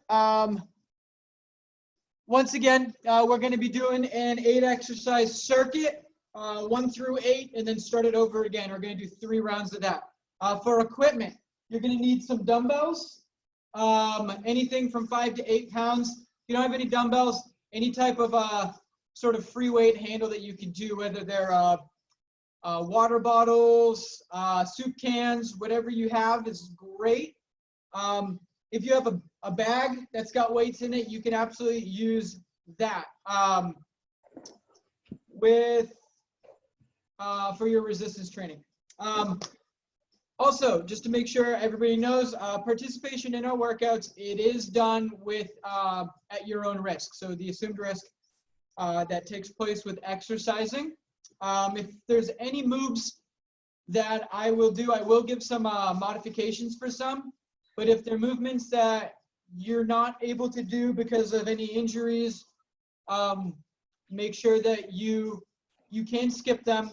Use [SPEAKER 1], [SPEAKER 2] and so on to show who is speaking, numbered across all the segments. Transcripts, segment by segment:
[SPEAKER 1] Once again, we're going to be doing an 8-exercise circuit, 1 through 8, and then start it over again. We're going to do 3 rounds of that. For equipment, you're going to need some dumbbells, anything from 5 to 8 pounds. If you don't have any dumbbells, any type of sort of free weight handle that you can do, whether they're water bottles, soup cans, whatever you have is great. If you have a bag that's got weights in it, you can absolutely use that for your resistance training. Also, just to make sure everybody knows, participation in our workouts, it is done with at your own risk. So the assumed risk that takes place with exercising. If there's any moves that I will do, I will give some modifications for some. But if there are movements that you're not able to do because of any injuries, make sure that you can skip them.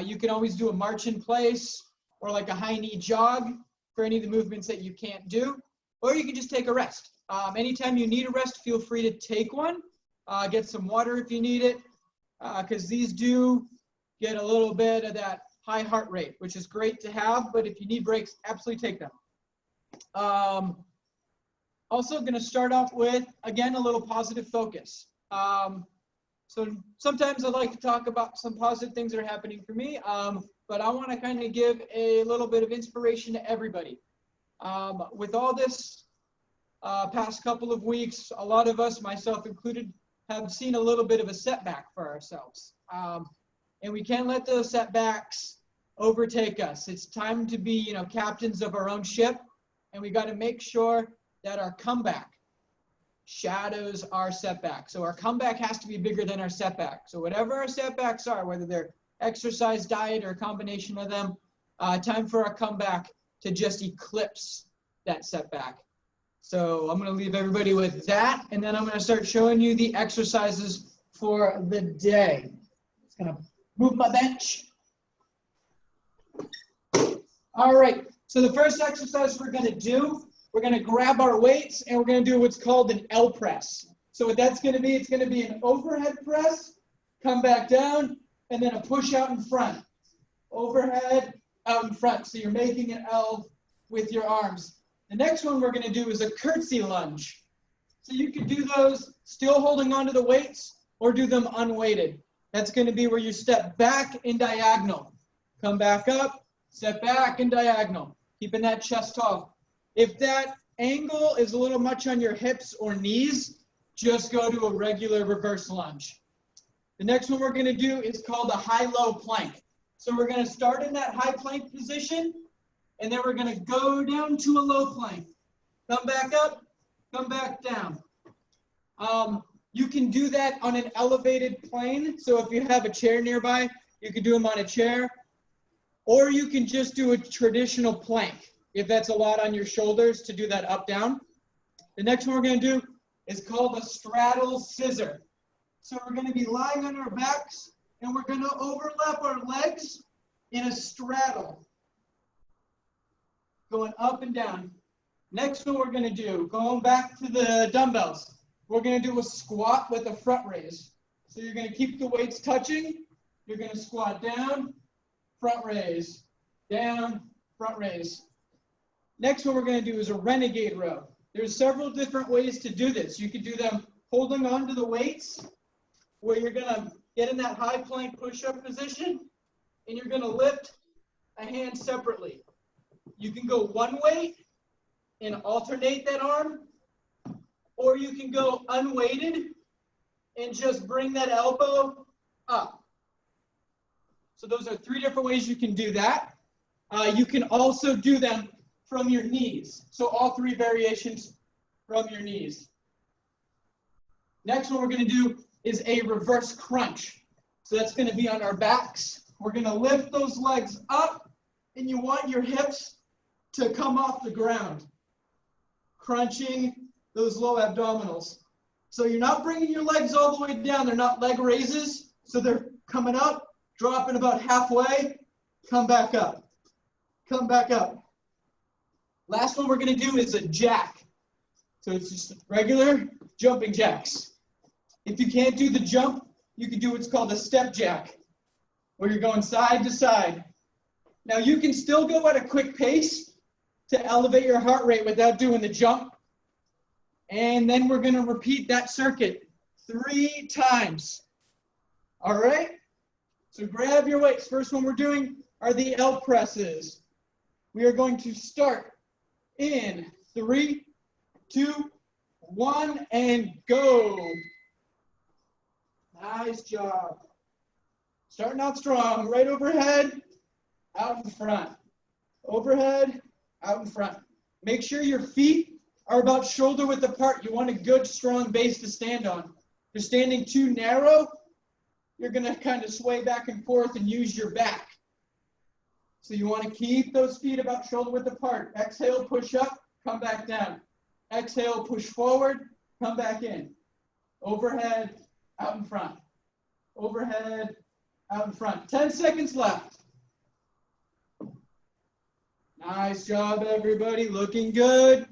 [SPEAKER 1] You can always do a march in place or like a high knee jog for any of the movements that you can't do, or you can just take a rest. Anytime you need a rest, feel free to take one. Get some water if you need it, because these do get a little bit of that high heart rate, which is great to have, but if you need breaks, absolutely take them. Also going to start off with, again, a little positive focus. So sometimes I like to talk about some positive things that are happening for me, but I want to kind of give a little bit of inspiration to everybody. With all this past couple of weeks, a lot of us, myself included, have seen a little bit of a setback for ourselves. And we can't let those setbacks overtake us. It's time to be, captains of our own ship. And we got to make sure that our comeback shadows our setback. So our comeback has to be bigger than our setback. So whatever our setbacks are, whether they're exercise, diet, or a combination of them, time for our comeback to just eclipse that setback. So I'm going to leave everybody with that, and then I'm going to start showing you the exercises for the day. Just going to move my bench. All right. So the first exercise we're going to do, we're going to grab our weights and we're going to do what's called an L press. So what that's going to be, it's going to be an overhead press, come back down, and then a push out in front. Overhead, out in front. So you're making an L with your arms. The next one we're going to do is a curtsy lunge. So you can do those still holding onto the weights or do them unweighted. That's going to be where you step back in diagonal. Come back up, step back in diagonal. Keeping that chest tall. If that angle is a little much on your hips or knees, just go to a regular reverse lunge. The next one we're going to do is called a high-low plank. So we're going to start in that high plank position, and then we're going to go down to a low plank. Come back up, come back down. You can do that on an elevated plane. So if you have a chair nearby, you can do them on a chair. Or you can just do a traditional plank, if that's a lot on your shoulders to do that up, down. The next one we're going to do is called a straddle scissor. So we're going to be lying on our backs, and we're going to overlap our legs in a straddle, going up and down. Next one we're going to do, going back to the dumbbells, we're going to do a squat with a front raise. So you're going to keep the weights touching. You're going to squat down, front raise, down, front raise. Next one we're going to do is a renegade row. There's several different ways to do this. You can do them holding on to the weights, where you're going to get in that high plank push-up position, and you're going to lift a hand separately. You can go one weight and alternate that arm, or you can go unweighted and just bring that elbow up. So those are 3 different ways you can do that. You can also do them from your knees. So all 3 variations from your knees. Next one we're going to do is a reverse crunch. So that's going to be on our backs. We're going to lift those legs up, and you want your hips to come off the ground, crunching those low abdominals. So you're not bringing your legs all the way down. They're not leg raises. So they're coming up, dropping about halfway, come back up. Come back up. Last one we're going to do is a jack. So it's just regular jumping jacks. If you can't do the jump, you can do what's called a step jack, where you're going side to side. Now you can still go at a quick pace to elevate your heart rate without doing the jump. And then we're going to repeat that circuit 3 times. All right? So grab your weights. First one we're doing are the L presses. We are going to start in 3, 2, 1, and go. Nice job. Starting out strong. Right overhead, out in front. Overhead, out in front. Make sure your feet are about shoulder width apart. You want a good, strong base to stand on. If you're standing too narrow, you're going to kind of sway back and forth and use your back. So you want to keep those feet about shoulder width apart. Exhale, push up, come back down. Exhale, push forward, come back in. Overhead, out in front. Overhead, out in front. 10 seconds left. Nice job, everybody. Looking good.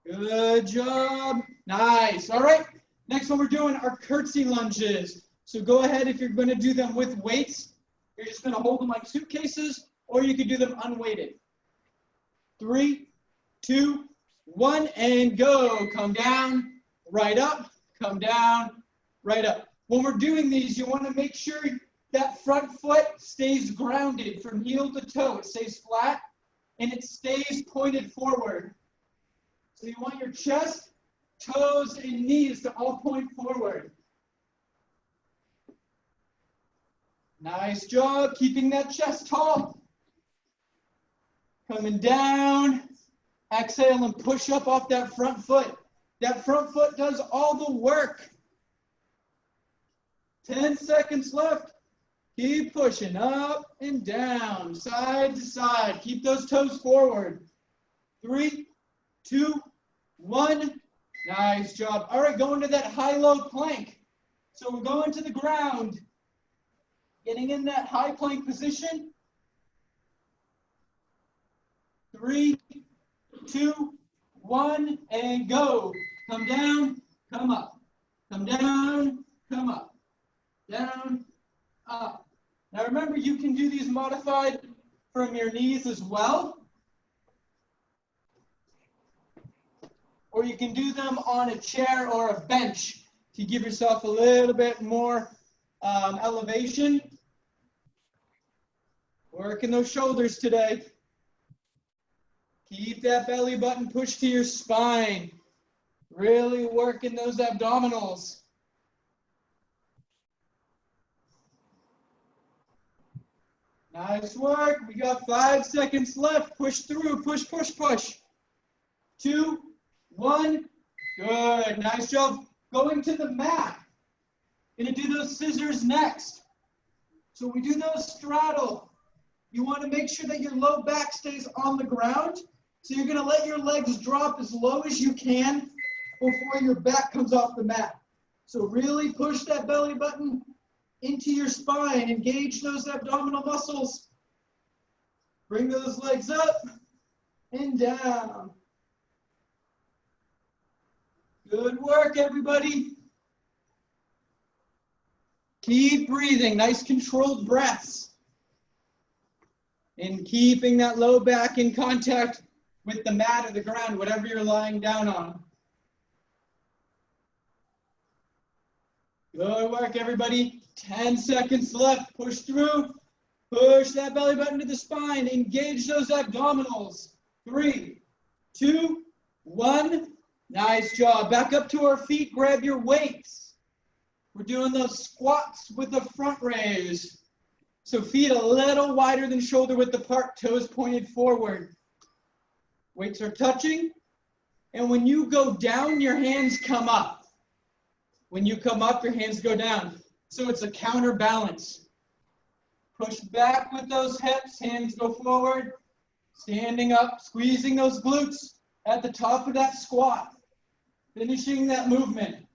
[SPEAKER 1] Good job. Nice. All right. Next one we're doing are curtsy lunges. So go ahead, if you're going to do them with weights, you're just going to hold them like suitcases, or you can do them unweighted. 3, 2, 1, and go. Come down, right up, come down, right up. When we're doing these, you want to make sure that front foot stays grounded from heel to toe. It stays flat, and it stays pointed forward. So you want your chest, toes, and knees to all point forward. Nice job, keeping that chest tall. Coming down. Exhale and push up off that front foot. That front foot does all the work. 10 seconds left. Keep pushing up and down, side to side. Keep those toes forward. 3, 2, 1. Nice job. All right, going to that high-low plank. So we're going to the ground, getting in that high plank position. 3, 2, 1, and go. Come down, come up. Come down, come up. Down, up. Now remember, you can do these modified from your knees as well. Or you can do them on a chair or a bench to give yourself a little bit more elevation. Working those shoulders today. Keep that belly button pushed to your spine. Really working those abdominals. Nice work. We got 5 seconds left. Push through. Push, push, push. 2, 1. Good. Nice job. Going to the mat. Gonna do those scissors next. So we do those straddle. You want to make sure that your low back stays on the ground. So you're gonna let your legs drop as low as you can before your back comes off the mat. So really push that belly button into your spine. Engage those abdominal muscles. Bring those legs up and down. Good work, everybody. Keep breathing. Nice controlled breaths. And keeping that low back in contact with the mat or the ground, whatever you're lying down on. Good work, everybody. 10 seconds left. Push through. Push that belly button to the spine. Engage those abdominals. 3, 2, 1. Nice job. Back up to our feet. Grab your weights. We're doing those squats with the front raise. So feet a little wider than shoulder width apart. Toes pointed forward. Weights are touching. And when you go down, your hands come up. When you come up, your hands go down. So it's a counterbalance. Push back with those hips, hands go forward. Standing up, squeezing those glutes at the top of that squat. Finishing that movement.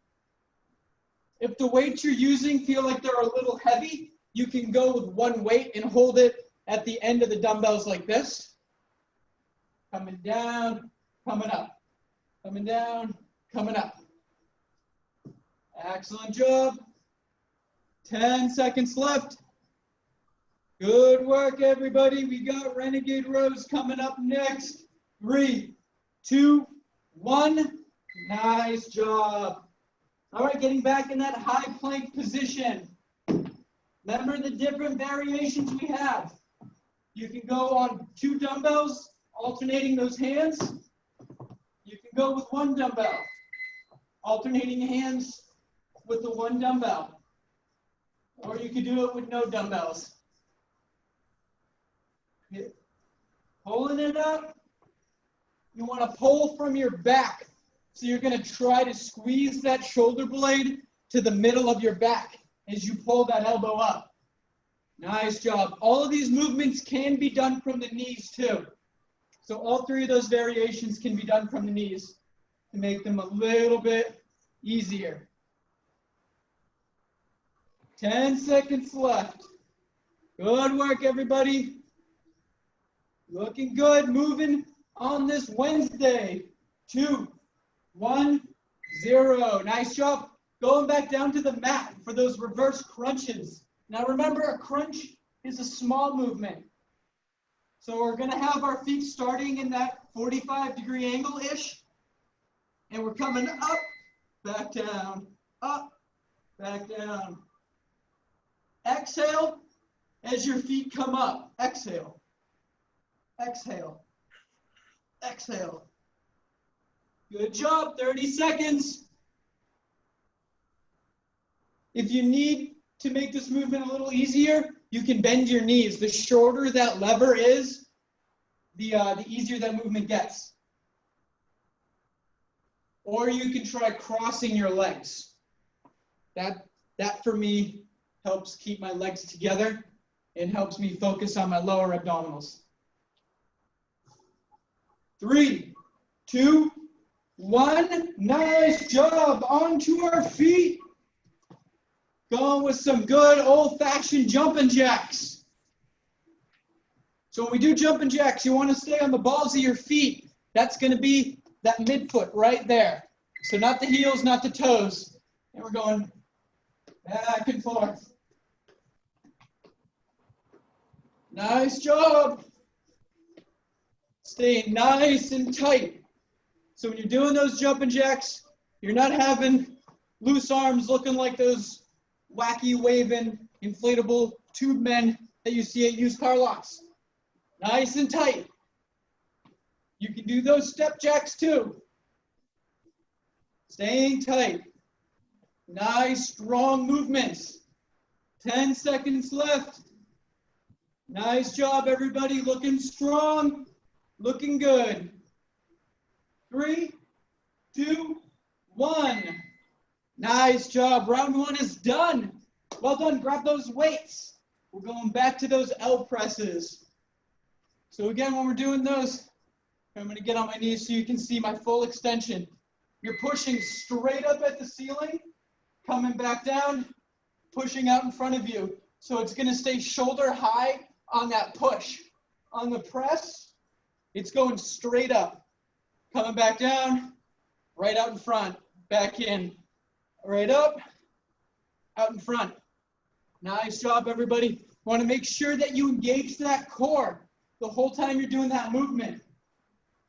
[SPEAKER 1] If the weights you're using feel like they're a little heavy, you can go with one weight and hold it at the end of the dumbbells like this. Coming down, coming up, coming down, coming up. Excellent job. 10 seconds left. Good work, everybody. We got renegade rows coming up next. 3, 2, 1. Nice job. All right, getting back in that high plank position. Remember the different variations we have. You can go on 2 dumbbells, alternating those hands. You can go with 1 dumbbell, alternating hands with the 1 dumbbell. Or you could do it with no dumbbells. Pulling it up. You want to pull from your back. So you're going to try to squeeze that shoulder blade to the middle of your back as you pull that elbow up. Nice job. All of these movements can be done from the knees too. So all 3 of those variations can be done from the knees to make them a little bit easier. 10 seconds left. Good work, everybody. Looking good, moving on this Wednesday. 2, 1, 0. Nice job. Going back down to the mat for those reverse crunches. Now remember, a crunch is a small movement. So we're going to have our feet starting in that 45-degree angle-ish. And we're coming up, back down, up, back down. Exhale as your feet come up. Exhale. Exhale. Exhale. Good job. 30 seconds. If you need to make this movement a little easier, you can bend your knees. The shorter that lever is, the easier that movement gets. Or you can try crossing your legs. That for me helps keep my legs together and helps me focus on my lower abdominals. 3, 2, 1. Nice job. Onto our feet. Going with some good old-fashioned jumping jacks. So when we do jumping jacks, you want to stay on the balls of your feet. That's going to be that midfoot right there. So not the heels, not the toes. And we're going back and forth. Nice job. Staying nice and tight. So when you're doing those jumping jacks, you're not having loose arms looking like those wacky waving inflatable tube men that you see at used car lots. Nice and tight. You can do those step jacks too. Staying tight. Nice, strong movements. 10 seconds left. Nice job, everybody. Looking strong. Looking good. 3, 2, 1. Nice job. Round 1 is done. Well done. Grab those weights. We're going back to those L presses. So again, when we're doing those, I'm going to get on my knees so you can see my full extension. You're pushing straight up at the ceiling, coming back down, pushing out in front of you. So it's going to stay shoulder high on that push. On the press, it's going straight up, coming back down, right out in front, back in, right up, out in front. Nice job, everybody. Want to make sure that you engage that core the whole time you're doing that movement.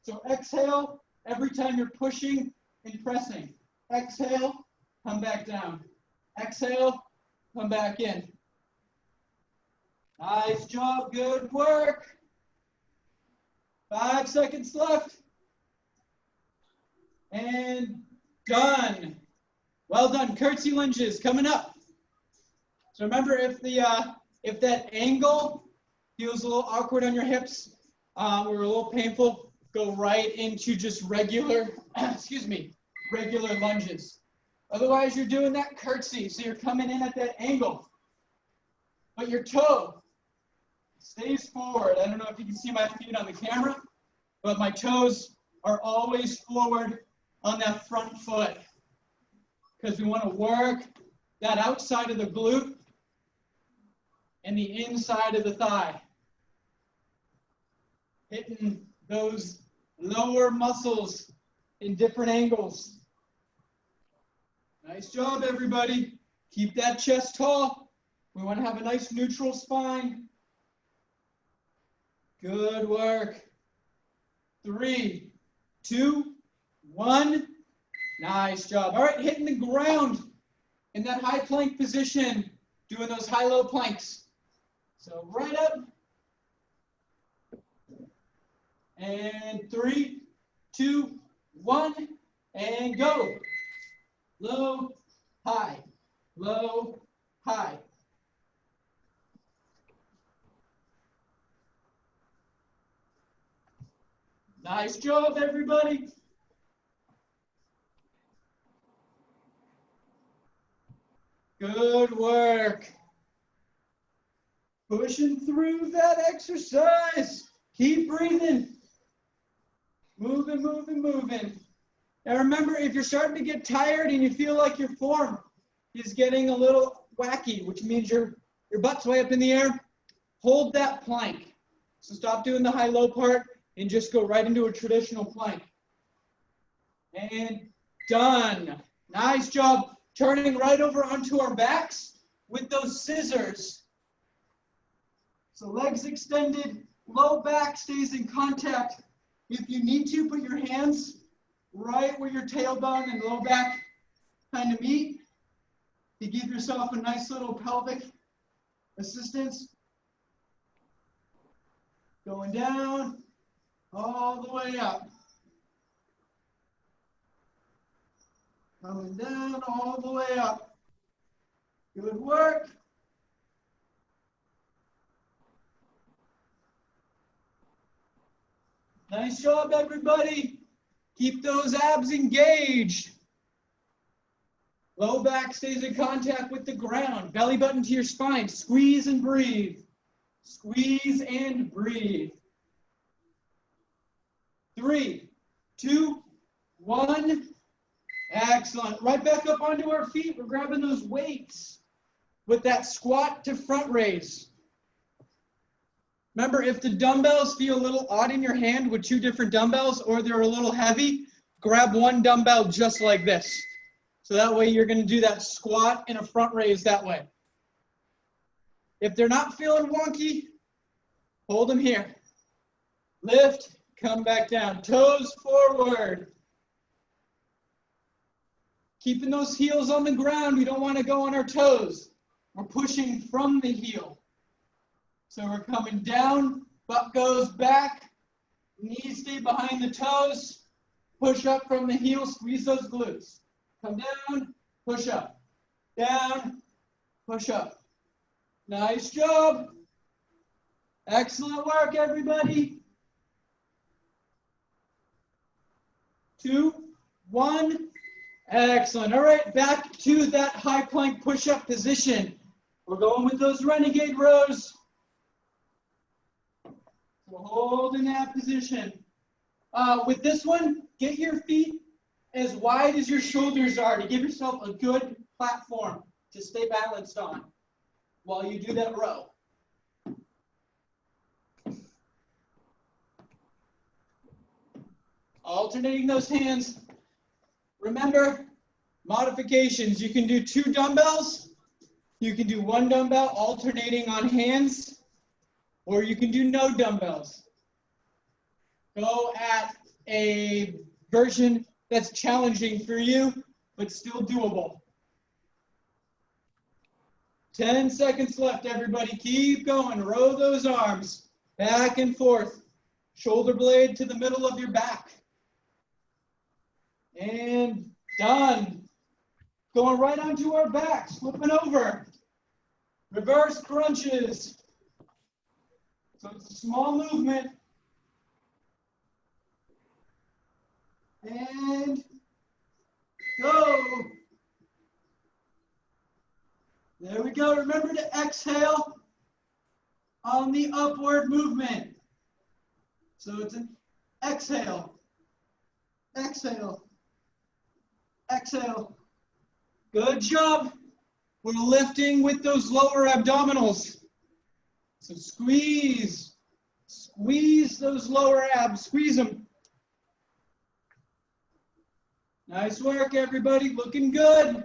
[SPEAKER 1] So exhale every time you're pushing and pressing. Exhale, come back down. Exhale, come back in. Nice job, good work. 5 seconds left. And done. Well done. Curtsy lunges coming up. So remember, if that angle feels a little awkward on your hips or a little painful, go right into just regular, regular lunges. Otherwise, you're doing that curtsy, so you're coming in at that angle. But your toe stays forward. I don't know if you can see my feet on the camera, but my toes are always forward on that front foot because we want to work that outside of the glute and the inside of the thigh. Hitting those lower muscles in different angles. Nice job, everybody. Keep that chest tall. We want to have a nice neutral spine. Good work. 3, 2, 1. Nice job. All right, hitting the ground in that high plank position, doing those high-low planks. So right up. And 3, 2, 1, and go. Low, high, low, high. Nice job, everybody. Good work. Pushing through that exercise. Keep breathing. Moving, moving, moving. Now remember, if you're starting to get tired and you feel like your form is getting a little wacky, which means your butt's way up in the air, hold that plank. So stop doing the high-low part and just go right into a traditional plank. And done. Nice job. Turning right over onto our backs with those scissors. So legs extended, low back stays in contact. If you need to, put your hands right where your tailbone and low back kind of meet to give yourself a nice little pelvic assistance. Going down, all the way up. Coming down, all the way up. Good work. Nice job, everybody. Keep those abs engaged. Low back stays in contact with the ground. Belly button to your spine. Squeeze and breathe. Squeeze and breathe. 3, 2, 1. Excellent. Right back up onto our feet. We're grabbing those weights with that squat to front raise. Remember, if the dumbbells feel a little odd in your hand with 2 different dumbbells or they're a little heavy, grab one dumbbell just like this. So that way you're going to do that squat and a front raise that way. If they're not feeling wonky, hold them here. Lift, come back down. Toes forward. Keeping those heels on the ground. We don't want to go on our toes. We're pushing from the heel. So we're coming down, butt goes back, knees stay behind the toes, push up from the heel, squeeze those glutes. Come down, push up, down, push up. Nice job. Excellent work, everybody. 2, 1. Excellent. All right, back to that high plank push-up position. We're going with those renegade rows. So hold in that position. With this one, get your feet as wide as your shoulders are to give yourself a good platform to stay balanced on while you do that row. Alternating those hands. Remember, modifications. You can do 2 dumbbells. You can do 1 dumbbell alternating on hands, or you can do no dumbbells. Go at a version that's challenging for you, but still doable. 10 seconds left, everybody. Keep going. Row those arms back and forth. Shoulder blade to the middle of your back. And done. Going right onto our backs, flipping over. Reverse crunches. So it's a small movement. And go. There we go. Remember to exhale on the upward movement. So it's an exhale, exhale, exhale. Good job. We're lifting with those lower abdominals. So squeeze, squeeze those lower abs, squeeze them. Nice work, everybody. Looking good.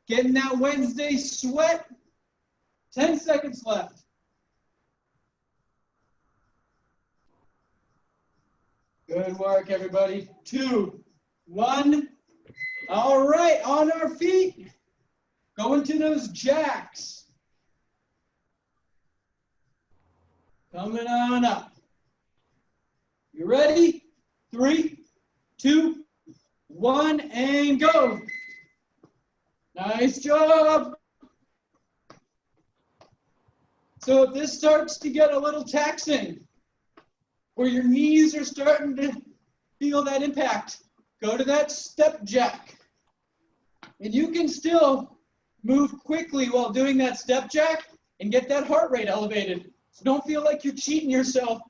[SPEAKER 1] Getting that Wednesday sweat. 10 seconds left. Good work, everybody. 2, 1. All right, on our feet. Go into those jacks. Coming on up. You ready? 3, 2, 1, and go. Nice job. So if this starts to get a little taxing, where your knees are starting to feel that impact, go to that step jack. And you can still move quickly while doing that step jack and get that heart rate elevated. So don't feel like you're cheating yourself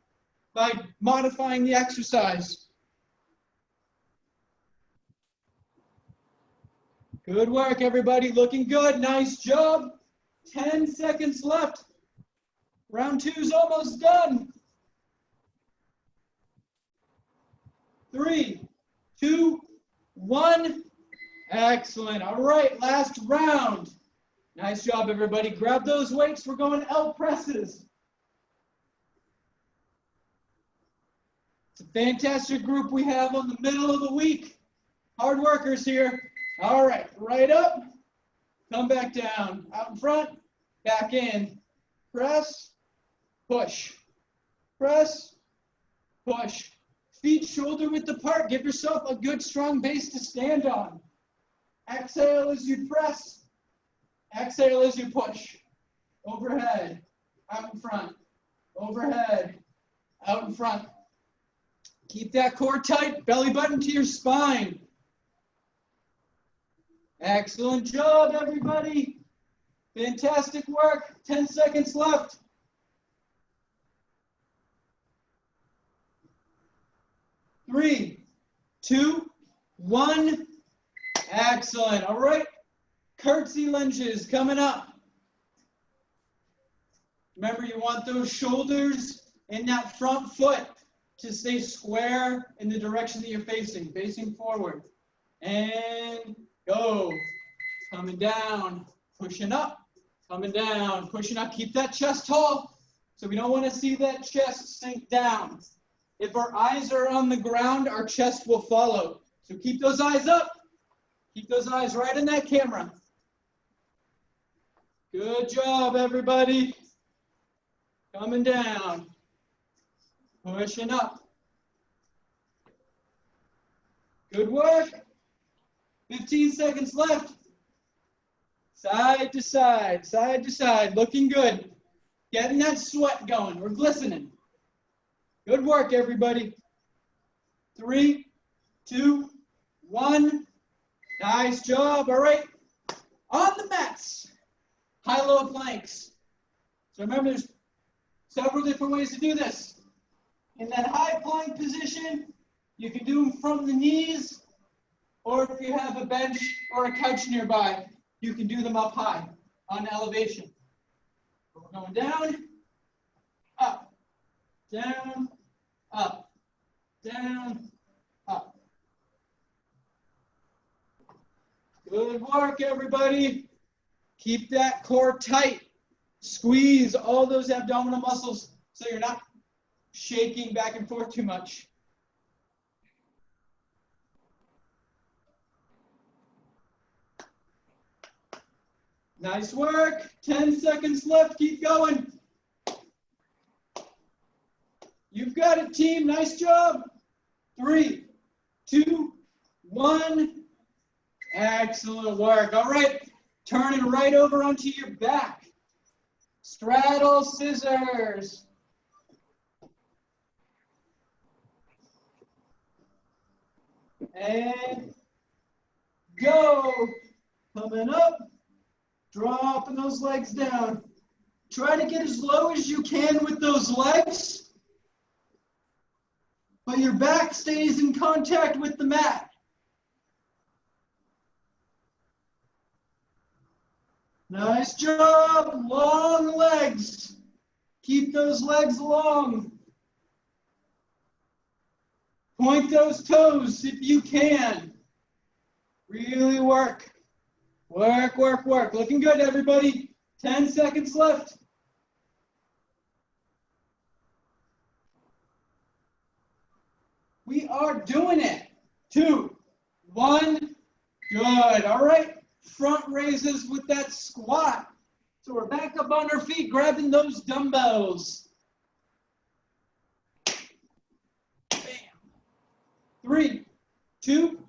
[SPEAKER 1] by modifying the exercise. Good work, everybody. Looking good. Nice job. 10 seconds left. Round 2 is almost done. 3, 2, 1. Excellent. All right, last round. Nice job, everybody. Grab those weights. We're going L presses. It's a fantastic group we have on the middle of the week. Hard workers here. All right, right up. Come back down. Out in front. Back in. Press. Push. Press. Push. Feet shoulder width apart. Give yourself a good strong base to stand on. Exhale as you press. Exhale as you push. Overhead. Out in front. Overhead. Out in front. Keep that core tight. Belly button to your spine. Excellent job, everybody. Fantastic work. 10 seconds left. 3, 2, 1. Excellent. All right. Curtsy lunges coming up. Remember, you want those shoulders and that front foot to stay square in the direction that you're facing forward. And go. Coming down, pushing up, coming down, pushing up. Keep that chest tall. So we don't want to see that chest sink down. If our eyes are on the ground, our chest will follow. So keep those eyes up. Keep those eyes right in that camera. Good job, everybody. Coming down. Pushing up. Good work. 15 seconds left. Side to side, side to side. Looking good. Getting that sweat going. We're glistening. Good work, everybody. 3, 2, 1. Nice job. All right. On the mats. High-low planks. So remember, there's several different ways to do this. In that high plank position, you can do them from the knees, or if you have a bench or a couch nearby, you can do them up high on elevation. We're going down, up, down, up, down, up. Good work, everybody. Keep that core tight. Squeeze all those abdominal muscles so you're not shaking back and forth too much. Nice work. 10 seconds left. Keep going. You've got it, team. Nice job. 3, 2, 1. Excellent work. All right. Turning right over onto your back. Straddle scissors. And go. Coming up. Dropping those legs down. Try to get as low as you can with those legs, but your back stays in contact with the mat. Nice job. Long legs. Keep those legs long. Point those toes if you can. Really work. Work, work, work. Looking good, everybody. 10 seconds left. We are doing it. 2, 1. Good. All right. Front raises with that squat. So we're back up on our feet, grabbing those dumbbells. Bam. 3, 2,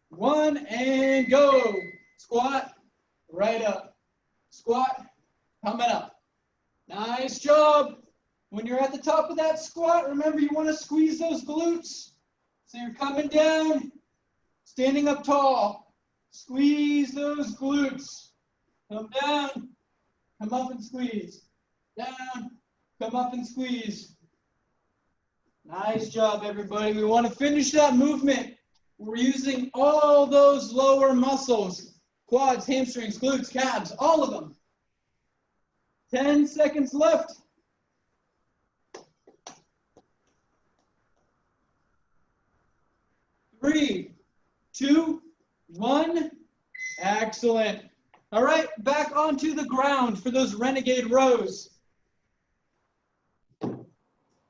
[SPEAKER 1] 1, and go. Squat, right up. Squat, coming up. Nice job. When you're at the top of that squat, remember you want to squeeze those glutes. So you're coming down, standing up tall. Squeeze those glutes. Come down, come up and squeeze. Down, come up and squeeze. Nice job, everybody. We want to finish that movement. We're using all those lower muscles. Quads, hamstrings, glutes, calves, all of them. 10 seconds left. 3, 2, 1. Excellent. All right, back onto the ground for those renegade rows. So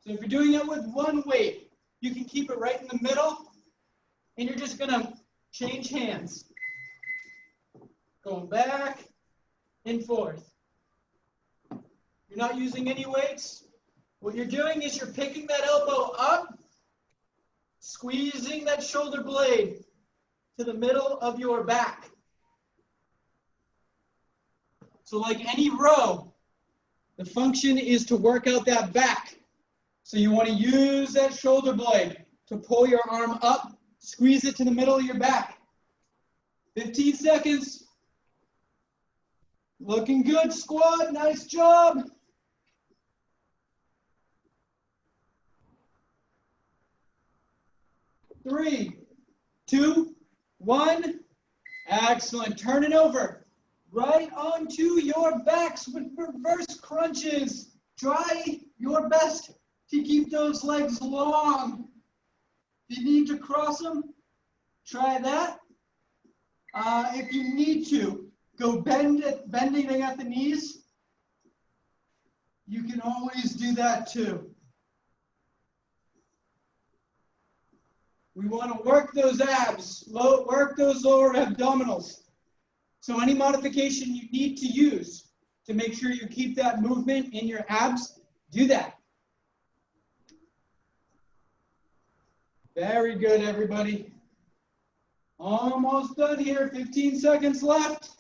[SPEAKER 1] if you're doing it with one weight, you can keep it right in the middle, and you're just gonna change hands. Going back and forth. You're not using any weights. What you're doing is you're picking that elbow up, squeezing that shoulder blade to the middle of your back. So like any row, the function is to work out that back. So you want to use that shoulder blade to pull your arm up, squeeze it to the middle of your back. 15 seconds. Looking good, squad. Nice job. Three, 2, 1. Excellent. Turn it over. Right onto your backs with reverse crunches. Try your best to keep those legs long. If you need to cross them, try that. If you need to, go bending at the knees. You can always do that too. We want to work those abs, work those lower abdominals. So any modification you need to use to make sure you keep that movement in your abs, do that. Very good, everybody. Almost done here. 15 seconds left.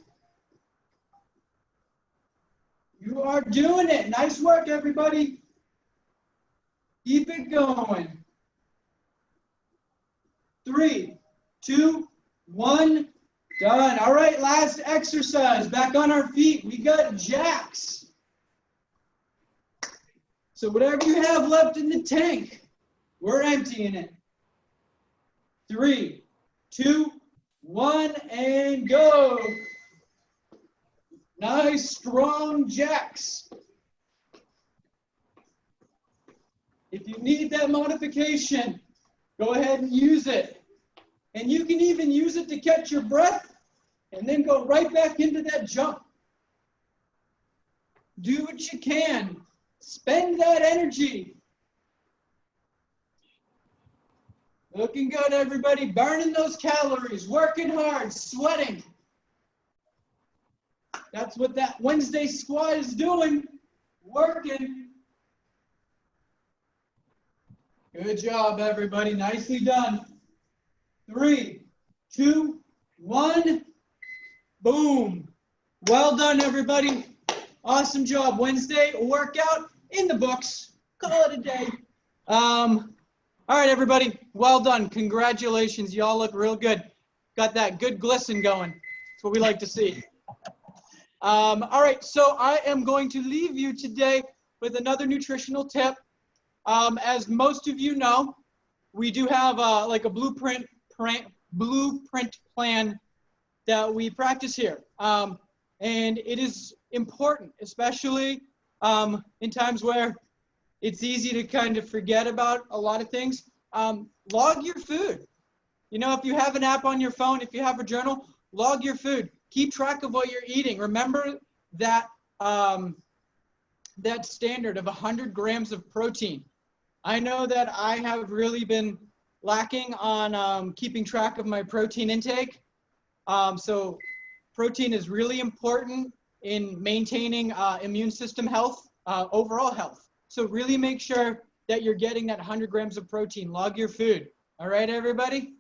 [SPEAKER 1] You are doing it. Nice work, everybody. Keep it going. 3, 2, 1. Done. All right, last exercise. Back on our feet. We got jacks. So whatever you have left in the tank, we're emptying it. 3, 2, 1, and go. Nice, strong jacks. If you need that modification, go ahead and use it. And you can even use it to catch your breath and then go right back into that jump. Do what you can. Spend that energy. Looking good, everybody. Burning those calories, working hard, sweating. That's what that Wednesday squat is doing. Working. Good job, everybody. Nicely done. 3, 2, 1. Boom. Well done, everybody. Awesome job. Wednesday workout in the books. Call it a day. All right, everybody. Well done. Congratulations. Y'all look real good. Got that good glisten going. That's what we like to see. All right, so I am going to leave you today with another nutritional tip. As most of you know, we do have like a blueprint plan that we practice here. And it is important, especially in times where it's easy to kind of forget about a lot of things. Log your food. You know, if you have an app on your phone, if you have a journal, log your food. Keep track of what you're eating. Remember that that standard of 100 grams of protein. I know that I have really been lacking on keeping track of my protein intake. So protein is really important in maintaining immune system health, overall health. So really make sure that you're getting that 100 grams of protein. Log your food. All right, everybody?